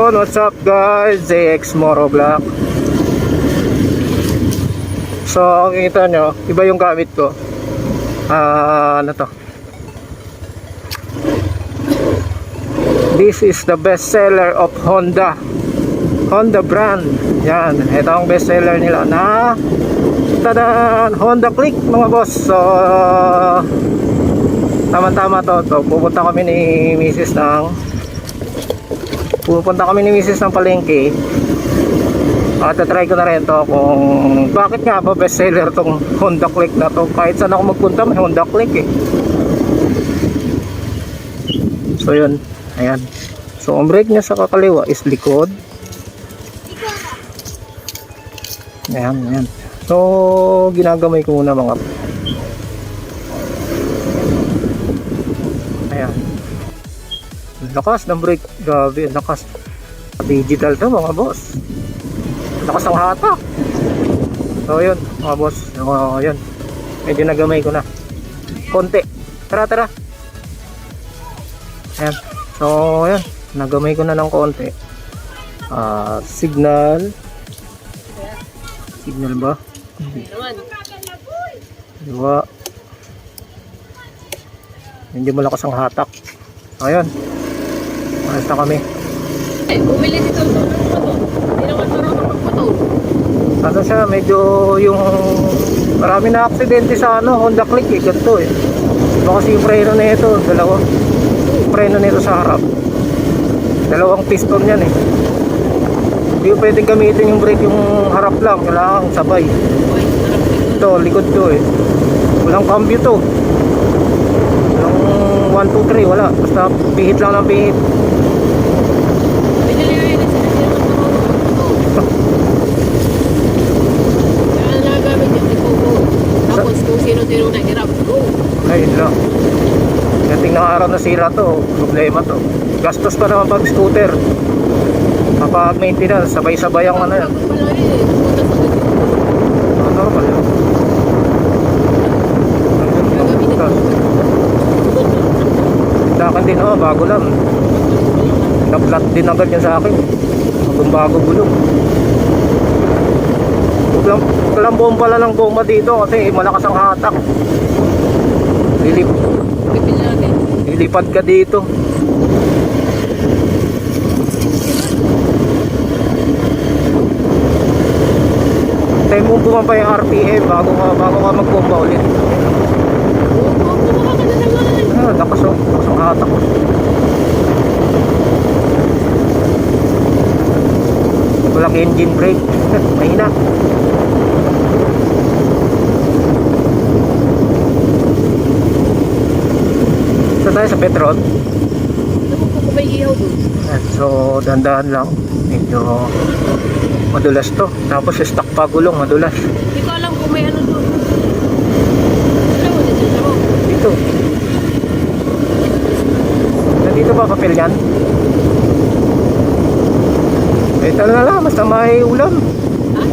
Yun, what's up guys? JX Motovlog. So, kita nyo, iba yung gamit ko. Ano to? This is the best seller of Honda brand. Yan, ito ang best seller nila na tadan, Honda Click mga boss. So, tama-tama to. Pupunta kami ni Mrs. ng palengke. At try ko na rin to kung bakit nga ba best seller tong Honda Click na to. Kahit saan ako magpunta may Honda Click eh. So yun, ayan. So ang brake niya sa kakaliwa is likod. Ayan. So ginagamay ko muna mga. Ayan. Lakas ng brake, grabe, lakas. Digital to mga boss. Lakas ang hatak. So yun mga boss. Yun. Medyo nagamay ko na konti. Tara. Ayan. So yun, nagamay ko na ng konti. Signal ba? Diba? Hindi malakas ang hatak. So yun, ayos na kami. Bumili dito ng motor. Hindi naman marunong magmotor. Ano siya, medyo yung marami na aksidente sa Honda Click eh, ganito eh. Diba kasi yung preno na ito, dalawa. Yung preno na ito sa harap. Dalawang piston yan eh. Hindi ko pwedeng gamitin yung brake yung harap lang, kailangan sabay. Ito, likod to eh. Walang cambio to. Walang 1, 2, 3, wala. Basta pihit lang ng pihit. Tapos kung sino-sino na hirap, go! Ayun lang. Dating ng araw na sira to, problema to. Gastos pa naman pag scooter. Kapag maintenance, sabay-sabay ang ano yan. Normal yun. Sa akin din ako, bago lang. Na-flat din agad yan sa akin. Bago gulong. Walang bomba lang ng goma dito kasi malakas ang hatak. Lilipad ka dito. Tayo mo bumaba yung RPM bago ka magbomba ulit. Lakas ang hatak. Walang engine brake. Mahina. So tayo sa petrol. Kung may ihaw doon. So dandahan lang. Medyo madulas to. Tapos stock pa gulong madulas. Hindi ko alam kung may ano doon. Alam mo dito sa mo? Dito. Nandito ba papel yan? Eh tala na lang, basta may ulam. Ha?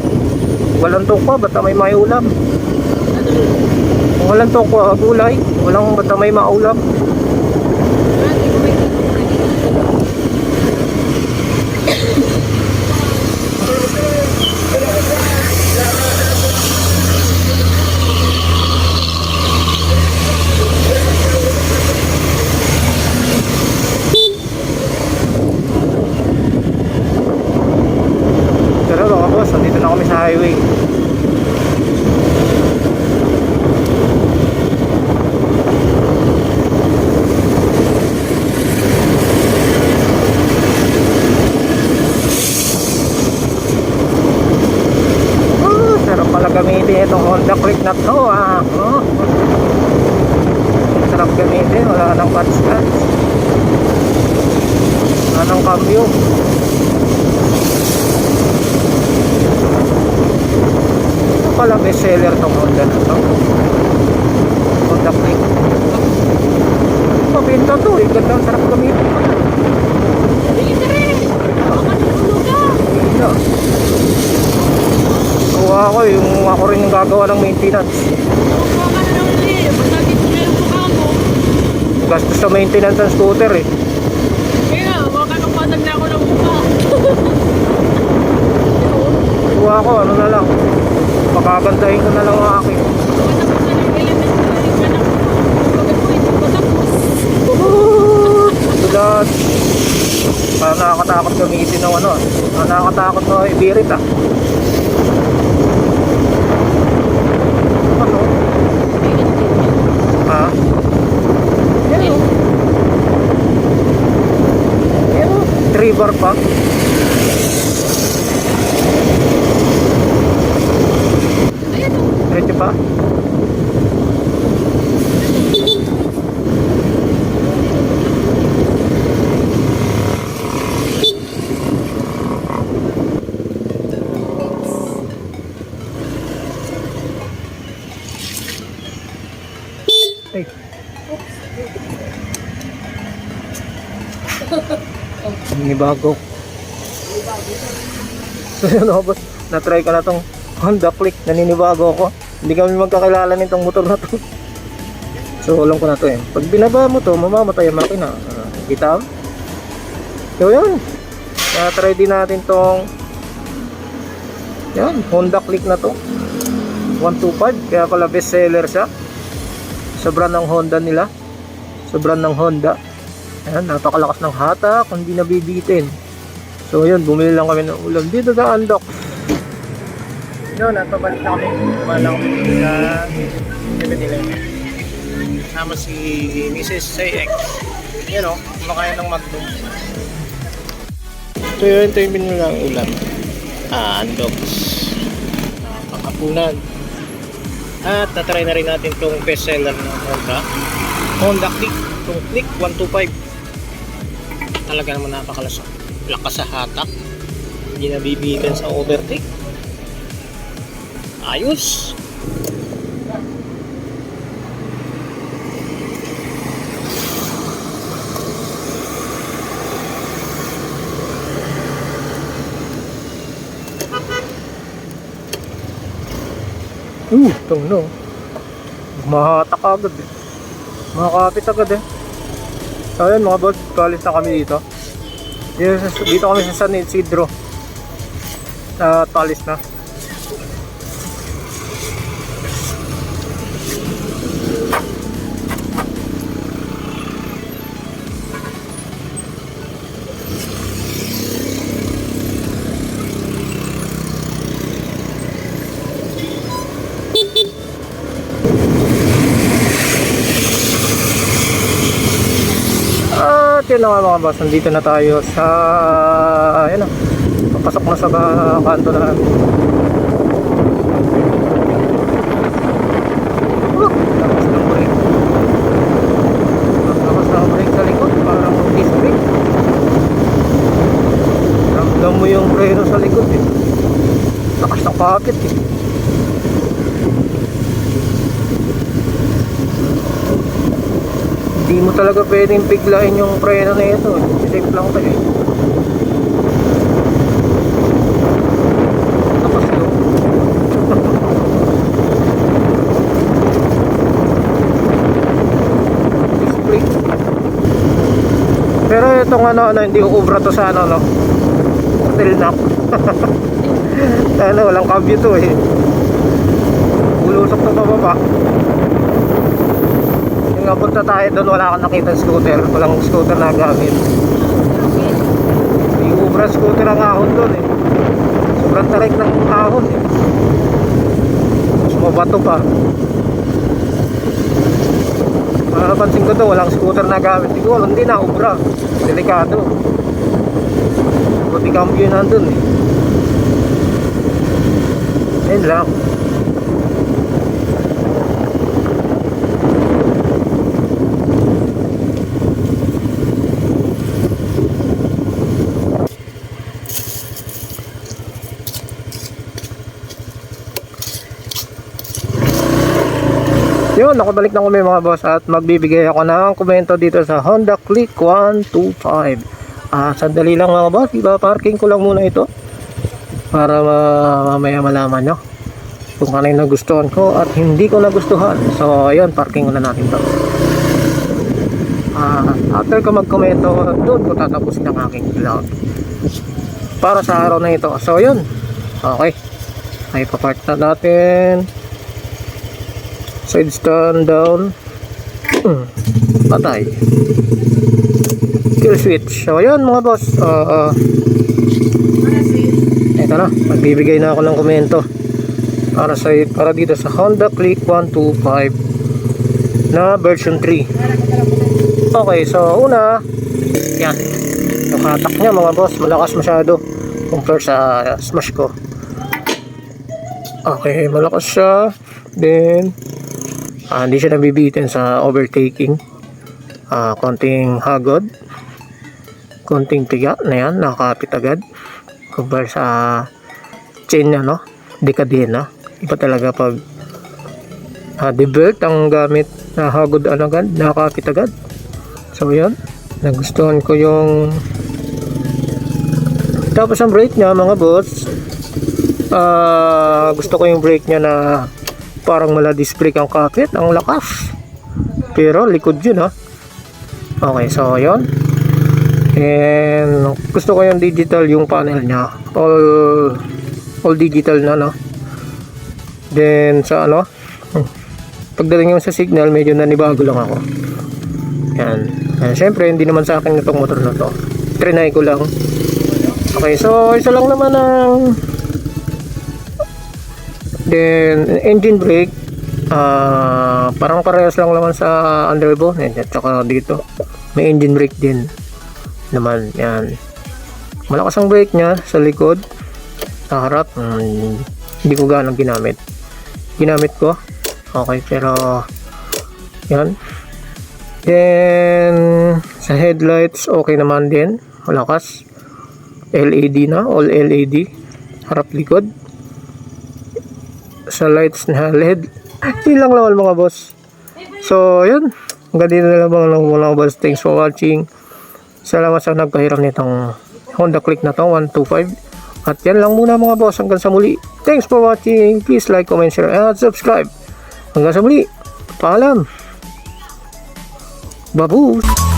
Walang tokwa, basta may ulam. Ano doon? Kung walang tokwa, gulay. Walang basta may maulam. Hindi ko may Pero mga boss, nandito na kami sa highway. Sarap pala gamitin itong Honda Click na to Sarap gamitin, wala nang clutch. Wala nang cambio. Ito pala best seller tong Honda na to. Honda Click. Mabinta to eh, ganda, sarap gamitin pala. Bili ka rin! Baka natulog ka! Ganda. Ako rin yung gagawa ng maintenance. Baka ka na lang ulit. Pag nakita mo yung mukha mo. Gastos sa maintenance ng scooter eh. Kaya, baka nung patag na ako ng mukha. ginagawa ko, ano na lang, pakagandahin ko na lang ang akin. Tulad, parang nakakatakot gamitin ng ano, nakakatakot na ibirit ah. Ano? Ha? Yan o. Yan o, 3 bar pa. Diretso pa? Ay. Bago. So yun o, boss, na-try ka na tong Honda Click, naninibago ako. Hindi kami magkakilala nitong motor na to. So alam ko na to eh. Pag binaba mo to, mamamatay ang makina. Kita mo? So yun, na-try din natin tong yan, Honda Click na to 125, kaya pala best seller siya sa brand ng Honda nila. Sa brand ng Honda. Ayan, napakalakas ng hatak, hindi nabibitin. So yun, bumili lang kami ng ulam dito sa Andok. Yun, napabalik na kami. Wala kami dito sa 7-Eleven. Kasama si Mrs. CX. Yan o, kumakain ng Magdum. So yun, ito yung binili ng ulam. Andok. Pakapunan. At natry na rin natin itong best seller ng Honda Click. Itong Click 125. Talaga naman napakalakas. Lakas sa hatak. Hindi nabibigan sa overtake. Ayos. Ito no. Mahatak agad eh. Makakapit agad eh. So ayun mga boss, kalis na kami dito. Dito kami sa San Isidro. Talis na. At yun na nga mga boss, nandito na tayo sa ayun na, papasok na sa kanto na lakas ng brake. Lakas ng brake sa likod, parang disc brake. Ramdam mo yung preno sa likod eh. Lakas ng pakit eh. Hindi mo talaga pwedeng biglain yung preno na ito. Safe lang tayo. Tapos yun. Display. Pero itong ano, hindi uubra to sa ano, no? Hotel knock. Ano, walang cambio to eh. Bulusok to pababa. Punta tayo doon, wala kang nakita scooter, walang scooter na gamit. Yung ubra scooter ang ahon doon eh. Sobrang tarik ng ahon eh. Sumabato pa. Napansin ko to, walang scooter na gamit. Siguro hindi na ubra, delikado. Buti cambio nandun eh. Ayun lang. Yun, nakabalik na kami mga boss at magbibigay ako ng komento dito sa Honda Click 125. Sandali lang mga boss, ipa-parking ko lang muna ito para mamaya malaman nyo kung ano yung nagustuhan ko at hindi ko nagustuhan. So ayun, parking ko na natin to. After ko magkomento, doon ko tatapusin ang aking vlog para sa araw na ito. So yun, okay. Ay, papart na natin. Side stand down. Patay. Kill switch. So, ayan mga boss. Ito na. Magbibigay na ako ng komento. Para dito sa Honda Click 125 na version 3. Okay, so una. Yan. Yung hatak niya mga boss. Malakas masyado. Compare sa smash ko. Okay, malakas siya. Then, hindi siya nabibitin sa overtaking. Konting hagod. Konting tiga na yan. Nakakapit agad. Compare sa chain niya, no? Dekadena. Iba talaga pag debelt ang gamit na hagod agad. Nakakapit agad. So, yan. Nagustuhan ko yung tapos ang brake niya mga boss. Gusto ko yung brake niya na parang mala-disc brake ang kapit, ang lakas, pero likod yun ha. Okay, so yun. And gusto ko yung digital yung panel niya, all digital na, no. Then sa pagdating yung sa signal, medyo nanibago lang ako. Yan. Syempre hindi naman sa akin itong motor na to, trinay ko lang. Okay, so isa lang naman ang then engine brake, parang parehas lang naman sa underbone at saka dito may engine brake din naman. Yan, malakas ang brake nya sa likod, sa harap hindi ko ganang ginamit ko. Okay, pero yan. Then sa headlights okay naman din, malakas. LED na, all LED, harap likod. Sa lights na LED, yun lang naman mga boss. So yun, hanggang dito na lang mga boss. Thanks for watching. Salamat sa nagpahiram nitong Honda Click na to 125. At yan lang muna mga boss, hanggang sa muli. Thanks for watching. Please like, comment, share, and subscribe. Hanggang sa muli, paalam. Babush.